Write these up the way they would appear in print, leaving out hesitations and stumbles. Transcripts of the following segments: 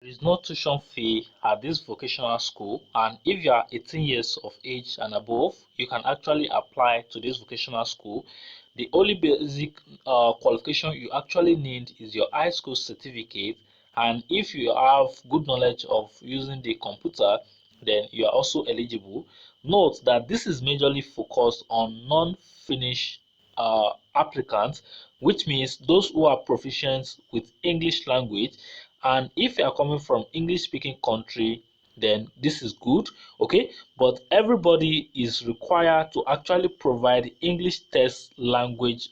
is no tuition fee at this vocational school, and if you are 18 years of age and above, you can actually apply to this vocational school. The only basic qualification you actually need is your high school certificate, and if you have good knowledge of using the computer, then you are also eligible. Note that this is majorly focused on non-Finnish applicants, which means those who are proficient with English language. And if you are coming from English speaking country, then this is good, okay? But everybody is required to actually provide English test language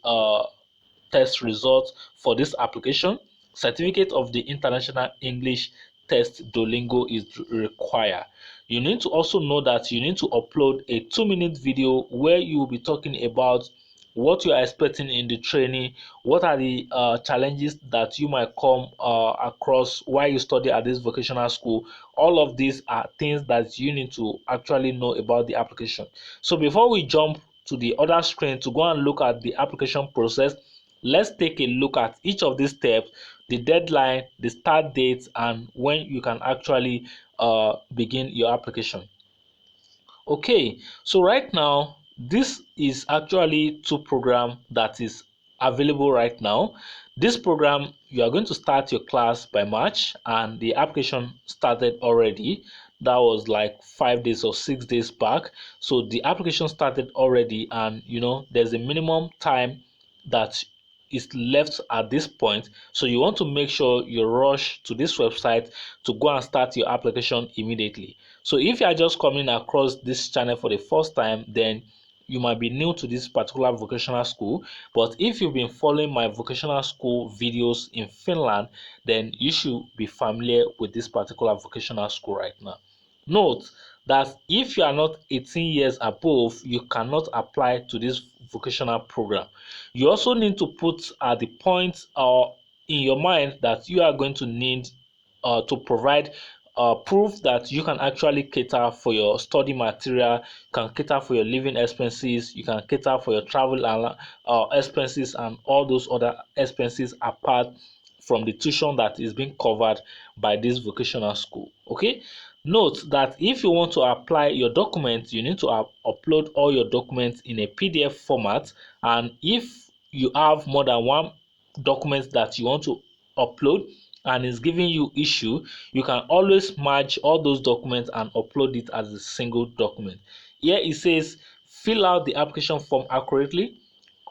test results for this application. Certificate of the International English Test Duolingo is required. You need to also know that you need to upload a 2-minute video where you will be talking about what you are expecting in the training, what are the challenges that you might come across while you study at this vocational school. All of these are things that you need to actually know about the application. So before we jump to the other screen to go and look at the application process, let's take a look at each of these steps, the deadline, the start date, and when you can actually begin your application. Okay, so right now, this is actually two program that is available right now. This program, you are going to start your class by March, and the application started already. That was like 5 days or 6 days back. So the application started already, and there's a minimum time that is left at this point. So you want to make sure you rush to this website to go and start your application immediately. So if you are just coming across this channel for the first time, then you might be new to this particular vocational school. But if you've been following my vocational school videos in Finland, then you should be familiar with this particular vocational school right now. Note that if you are not 18 years above, you cannot apply to this vocational program. You also need to put at the point in your mind that you are going to need to provide proof that you can actually cater for your study material, can cater for your living expenses, you can cater for your travel and expenses and all those other expenses apart from the tuition that is being covered by this vocational school. Okay, note that if you want to apply your documents, you need to upload all your documents in a PDF format, and if you have more than one document that you want to upload and is giving you issue, you can always merge all those documents and upload it as a single document. Here it says fill out the application form accurately,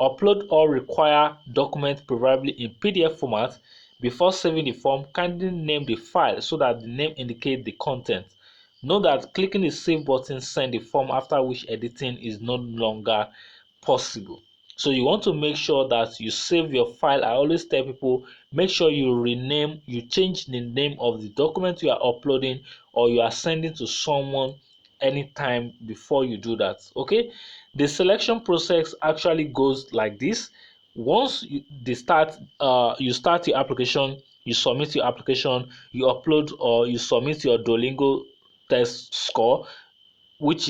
upload all required documents preferably in PDF format. Before saving the form, kindly name the file so that the name indicates the content. Note that clicking the save button send the form, after which editing is no longer possible. So you want to make sure that you save your file. I always tell people, make sure you change the name of the document you are uploading or you are sending to someone anytime before you do that. Okay, the selection process actually goes like this. Once you start your application, you submit your application, you upload or you submit your Duolingo test score, which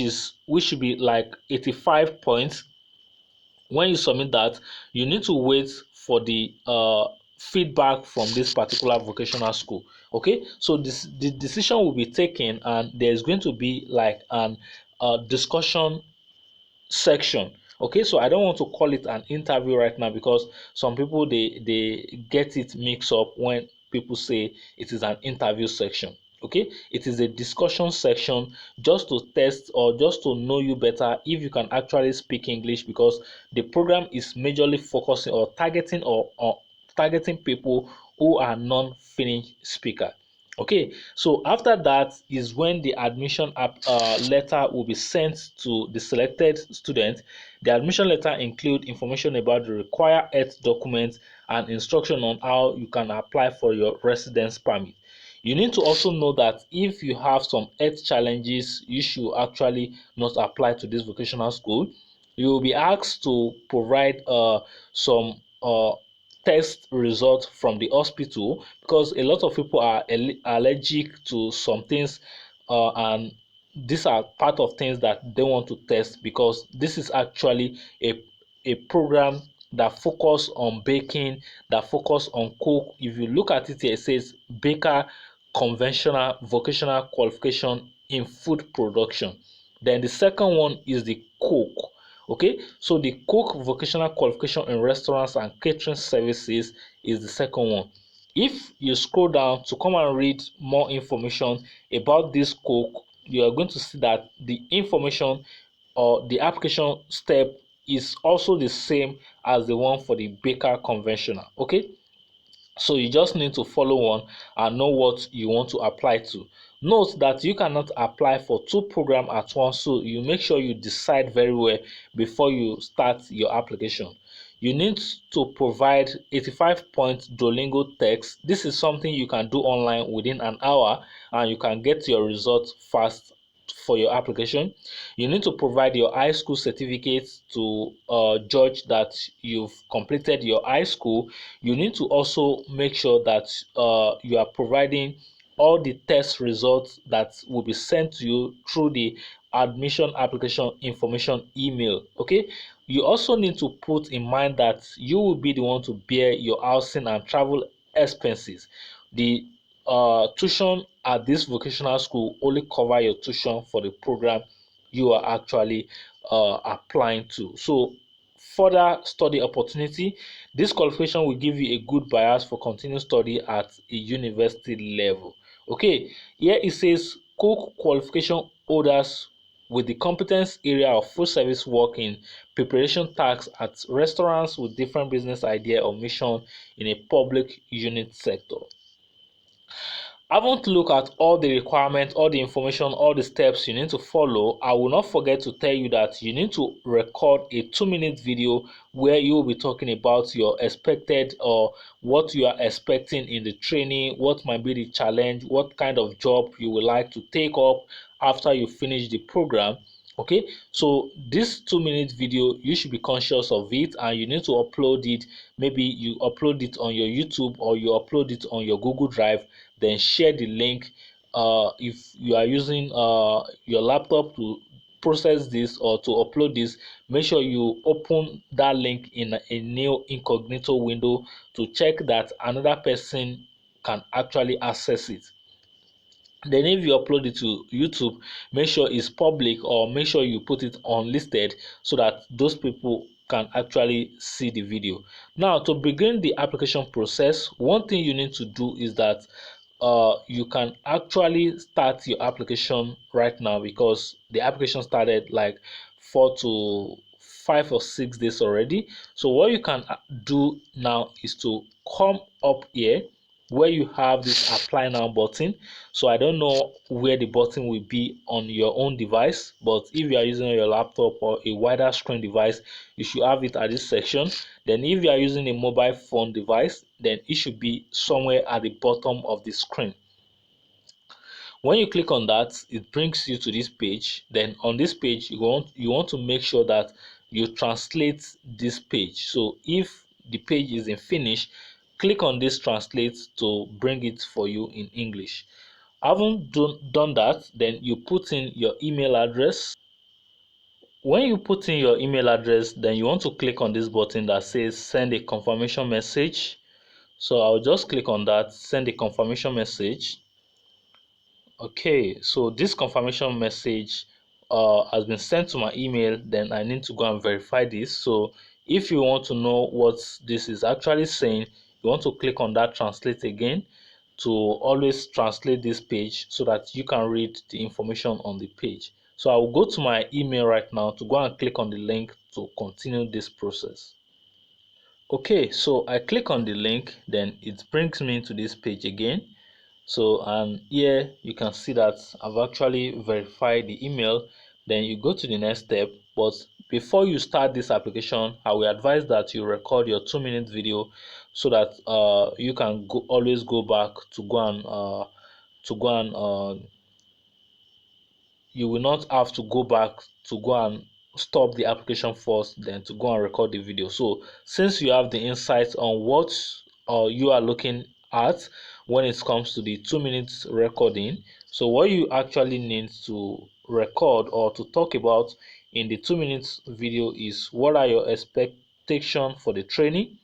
should be like 85 points. When you submit that, you need to wait for the feedback from this particular vocational school. Okay, so the decision will be taken, and there's going to be like an discussion section. Okay, so I don't want to call it an interview right now because some people they get it mixed up when people say it is an interview section. Okay, it is a discussion section just to test or just to know you better if you can actually speak English, because the program is majorly focusing or targeting people who are non-Finnish speaker. Okay, so after that is when the admission letter will be sent to the selected student. The admission letter include information about the required health documents and instruction on how you can apply for your residence permit. You need to also know that if you have some health challenges, you should actually not apply to this vocational school. You will be asked to provide some test result from the hospital, because a lot of people are allergic to some things, and these are part of things that they want to test, because this is actually a program that focus on baking, that focus on cook. If you look at it here, it says baker conventional vocational qualification in food production. Then the second one is the cook. Okay, so the cook vocational qualification in restaurants and catering services is the second one. If you scroll down to come and read more information about this cook, you are going to see that the information or the application step is also the same as the one for the baker conventional. Okay, so you just need to follow one and know what you want to apply to. Note that you cannot apply for two programs at once, so you make sure you decide very well before you start your application. You need to provide 85 point Duolingo text. This is something you can do online within an hour and you can get your results fast for your application. You need to provide your high school certificate to judge that you've completed your high school. You need to also make sure that you are providing all the test results that will be sent to you through the admission application information email. Okay, you also need to put in mind that you will be the one to bear your housing and travel expenses. The tuition at this vocational school only cover your tuition for the program you are actually applying to. So further study opportunity, this qualification will give you a good bias for continued study at a university level. Okay, here it says cook qualification holders with the competence area of food service work in preparation tasks at restaurants with different business idea or mission in a public unit sector. I want to look at all the requirements, all the information, all the steps you need to follow. I will not forget to tell you that you need to record a 2-minute video where you will be talking about your expected or what you are expecting in the training, what might be the challenge, what kind of job you would like to take up after you finish the program. Okay, so this 2-minute video, you should be conscious of it and you need to upload it. Maybe you upload it on your YouTube or you upload it on your Google Drive, then share the link. If you are using your laptop to process this or to upload this, make sure you open that link in a new incognito window to check that another person can actually access it. Then if you upload it to YouTube, make sure it's public or make sure you put it unlisted so that those people can actually see the video. Now, to begin the application process, one thing you need to do is that you can actually start your application right now because the application started like 4 to 5 or 6 days already. So what you can do now is to come up here where you have this apply now button. So I don't know where the button will be on your own device, but if you are using your laptop or a wider screen device, you should have it at this section. Then if you are using a mobile phone device, then it should be somewhere at the bottom of the screen. When you click on that, it brings you to this page. Then on this page, you want to make sure that you translate this page. So if the page is in Finnish, click on this translate to bring it for you in English. Having done that, then you put in your email address. When you put in your email address, then you want to click on this button that says send a confirmation message. So I'll just click on that, send a confirmation message. Okay, so this confirmation message has been sent to my email. Then I need to go and verify this. So if you want to know what this is actually saying, you want to click on that translate again to always translate this page so that you can read the information on the page. So I will go to my email right now to go and click on the link to continue this process. Okay, so I click on the link, then it brings me to this page again. So and here you can see that I've actually verified the email. Then you go to the next step, but before you start this application, I will advise that you record your 2-minute video so that you can always go back to go and you will not have to go back to go and stop the application first, then to go and record the video. So since you have the insights on what you are looking at when it comes to the 2 minutes recording, so what you actually need to record or to talk about in the 2 minutes video is what are your expectations for the training,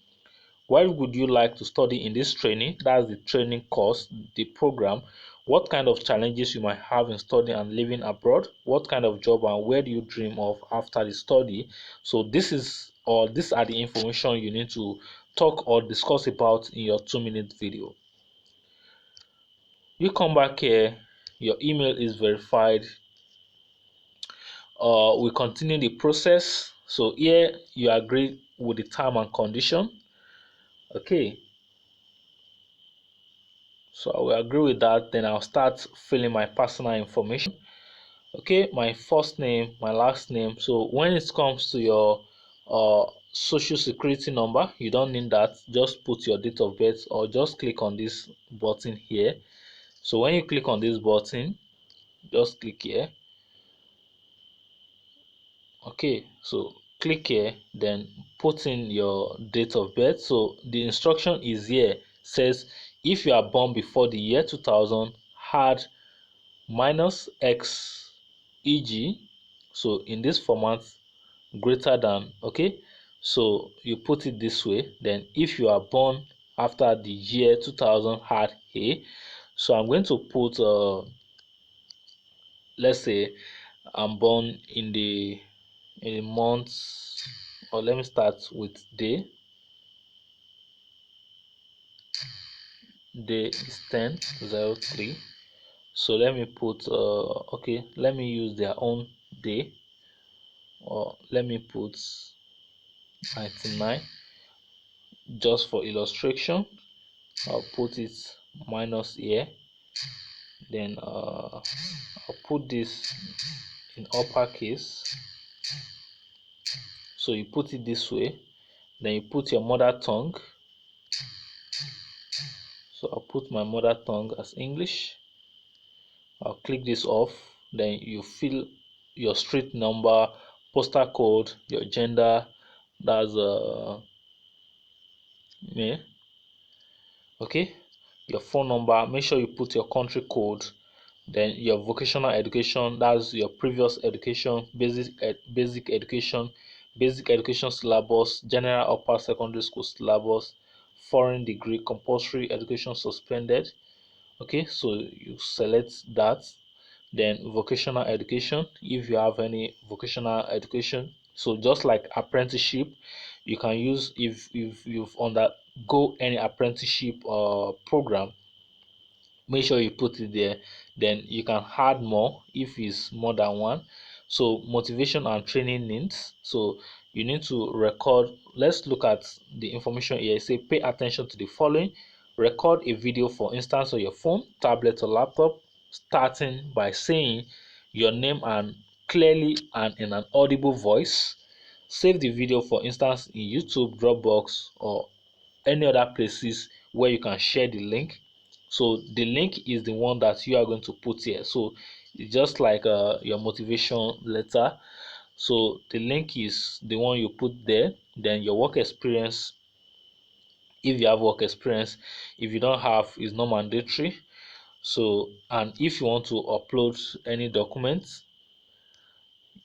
Why would you like to study in this training? That's the training course, the program. What kind of challenges you might have in studying and living abroad? What kind of job and where do you dream of after the study? So these are the information you need to talk or discuss about in your 2-minute video. You come back here, your email is verified. We continue the process. So here you agree with the term and condition. Okay, so I will agree with that. Then I'll start filling my personal information. Okay, my first name, my last name. So when it comes to your social security number, you don't need that. Just put your date of birth or just click on this button here. So when you click on this button, just click here. Okay, so click here, then put in your date of birth. So the instruction is here, says if you are born before the year 2000, add minus x, e.g. so in this format, greater than. Okay, so you put it this way. Then if you are born after the year 2000, add a. So I'm going to put let's say I'm born in the month, or let me start with day. Day is 10/03. So let me put okay, let me use their own day, or let me put 99 just for illustration. I'll put it minus here, then I'll put this in uppercase. So you put it this way, then you put your mother tongue. So I'll put my mother tongue as English. I'll click this off. Then you fill your street number, postal code, your gender. That's me. Okay, your phone number. Make sure you put your country code. Then your vocational education. That's your previous education, basic education syllabus, general upper secondary school syllabus, foreign degree, compulsory education suspended. Okay, so you select that. Then vocational education, if you have any vocational education. So just like apprenticeship, you can use, if you've undergo any apprenticeship program, make sure you put it there. Then you can add more if it's more than one. So motivation and training needs, so you need to record. Let's look at the information here. Say pay attention to the following: record a video, for instance, on your phone, tablet, or laptop, starting by saying your name and clearly and in an audible voice. Save the video, for instance, in YouTube, Dropbox, or any other places where you can share the link. So the link is the one that you are going to put here. So it's just like your motivation letter. So the link is the one you put there. Then your work experience, if you have work experience. If you don't have, it's not mandatory. So, and if you want to upload any documents,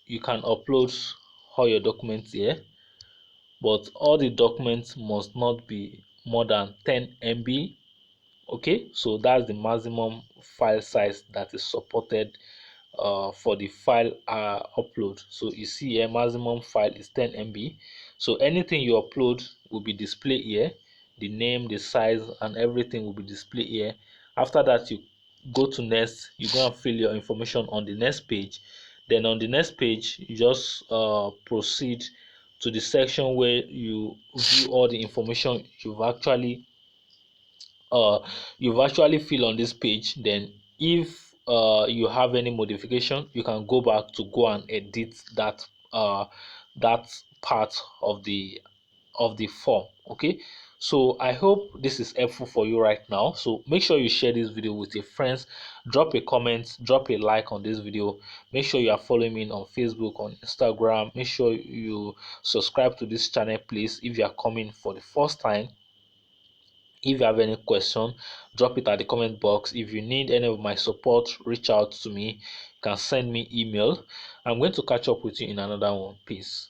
you can upload all your documents here, but all the documents must not be more than 10 MB. Okay, so that's the maximum file size that is supported for the file upload. So you see here, maximum file is 10 MB. So anything you upload will be displayed here. The name, the size, and everything will be displayed here. After that, you go to next. You go and fill your information on the next page. Then on the next page, you just proceed to the section where you view all the information uh you've actually fill on this page. Then if you have any modification, you can go back to go and edit that part of the form. Okay, so I hope this is helpful for you right now. So make sure you share this video with your friends, drop a comment, drop a like on this video. Make sure you are following me on Facebook, on Instagram. Make sure you subscribe to this channel, please, if you are coming for the first time. If you have any question, drop it at the comment box. If you need any of my support, reach out to me. You can send me email. I'm going to catch up with you in another one. Peace.